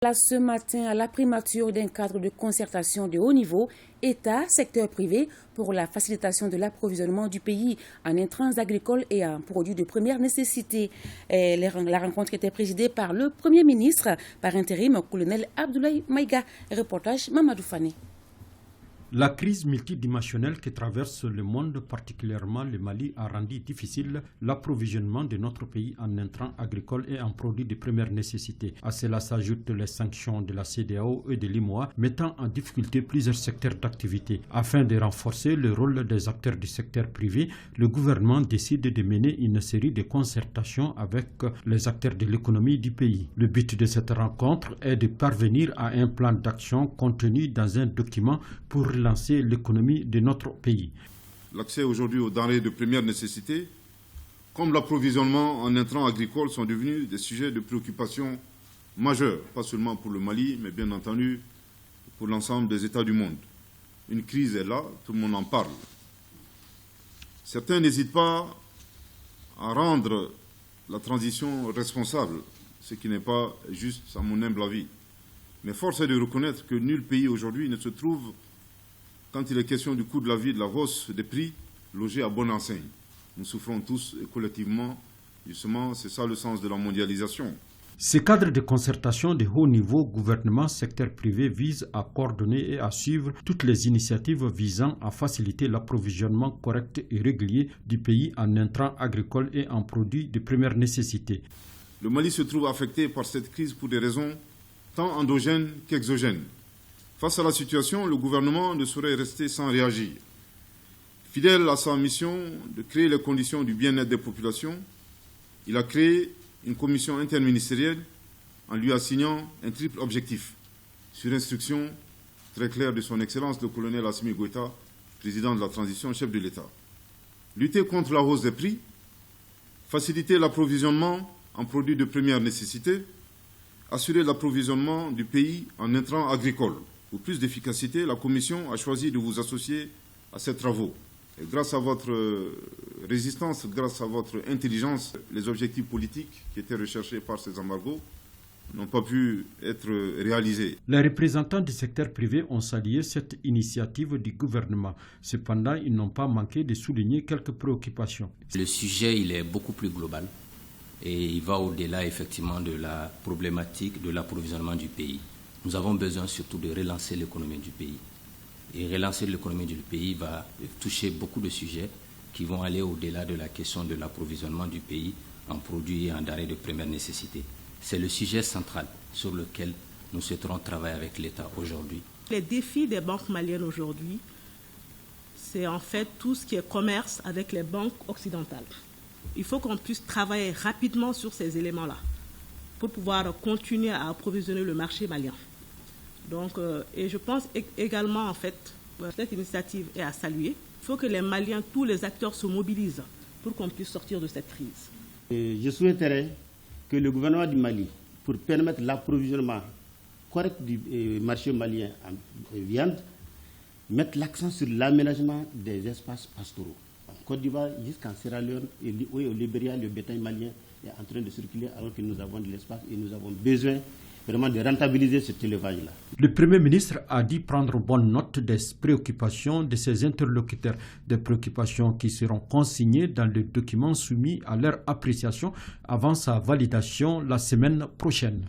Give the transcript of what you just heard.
Là, ce matin, à la primature d'un cadre de concertation de haut niveau, État, secteur privé, pour la facilitation de l'approvisionnement du pays en intrants agricoles et en produits de première nécessité. La rencontre était présidée par le Premier ministre, par intérim, colonel Abdoulaye Maïga. Reportage Mamadou Fane. La crise multidimensionnelle qui traverse le monde, particulièrement le Mali, a rendu difficile l'approvisionnement de notre pays en intrants agricoles et en produits de première nécessité. À cela s'ajoutent les sanctions de la CEDEAO et de l'UEMOA, mettant en difficulté plusieurs secteurs d'activité. Afin de renforcer le rôle des acteurs du secteur privé, le gouvernement décide de mener une série de concertations avec les acteurs de l'économie du pays. Le but de cette rencontre est de parvenir à un plan d'action contenu dans un document pour lancer l'économie de notre pays. L'accès aujourd'hui aux denrées de première nécessité, comme l'approvisionnement en intrants agricoles, sont devenus des sujets de préoccupation majeurs, pas seulement pour le Mali, mais bien entendu pour l'ensemble des États du monde. Une crise est là, tout le monde en parle. Certains n'hésitent pas à rendre la transition responsable, ce qui n'est pas juste à mon humble avis. Mais force est de reconnaître que nul pays aujourd'hui ne se trouve, quand il est question du coût de la vie et de la hausse des prix, logé à bonne enseigne. Nous souffrons tous collectivement, justement, c'est ça le sens de la mondialisation. Ce cadre de concertation de haut niveau, gouvernement, secteur privé, vise à coordonner et à suivre toutes les initiatives visant à faciliter l'approvisionnement correct et régulier du pays en intrants agricoles et en produits de première nécessité. Le Mali se trouve affecté par cette crise pour des raisons tant endogènes qu'exogènes. Face à la situation, le gouvernement ne saurait rester sans réagir. Fidèle à sa mission de créer les conditions du bien-être des populations, il a créé une commission interministérielle en lui assignant un triple objectif, sur instruction très claire de son Excellence le colonel Assimi Goïta, président de la transition, chef de l'État. Lutter contre la hausse des prix, faciliter l'approvisionnement en produits de première nécessité, assurer l'approvisionnement du pays en intrants agricoles. Pour plus d'efficacité, la Commission a choisi de vous associer à ces travaux. Et grâce à votre résistance, grâce à votre intelligence, les objectifs politiques qui étaient recherchés par ces embargos n'ont pas pu être réalisés. Les représentants du secteur privé ont salué cette initiative du gouvernement. Cependant, ils n'ont pas manqué de souligner quelques préoccupations. Le sujet, il est beaucoup plus global et il va au-delà effectivement de la problématique de l'approvisionnement du pays. Nous avons besoin surtout de relancer l'économie du pays. Et relancer l'économie du pays va toucher beaucoup de sujets qui vont aller au-delà de la question de l'approvisionnement du pays en produits et en denrées de première nécessité. C'est le sujet central sur lequel nous souhaiterons travailler avec l'État aujourd'hui. Les défis des banques maliennes aujourd'hui, c'est en fait tout ce qui est commerce avec les banques occidentales. Il faut qu'on puisse travailler rapidement sur ces éléments-là pour pouvoir continuer à approvisionner le marché malien. Donc, et je pense également, en fait, cette initiative est à saluer. Il faut que les Maliens, tous les acteurs se mobilisent pour qu'on puisse sortir de cette crise. Je souhaiterais que le gouvernement du Mali, pour permettre l'approvisionnement correct du marché malien en viande, mette l'accent sur l'aménagement des espaces pastoraux. En Côte d'Ivoire jusqu'en Sierra Leone et au Libéria, le bétail malien est en train de circuler alors que nous avons de l'espace et nous avons besoin vraiment de rentabiliser cet élevage-là. Le Premier ministre a dit prendre bonne note des préoccupations de ses interlocuteurs, des préoccupations qui seront consignées dans le document soumis à leur appréciation avant sa validation la semaine prochaine.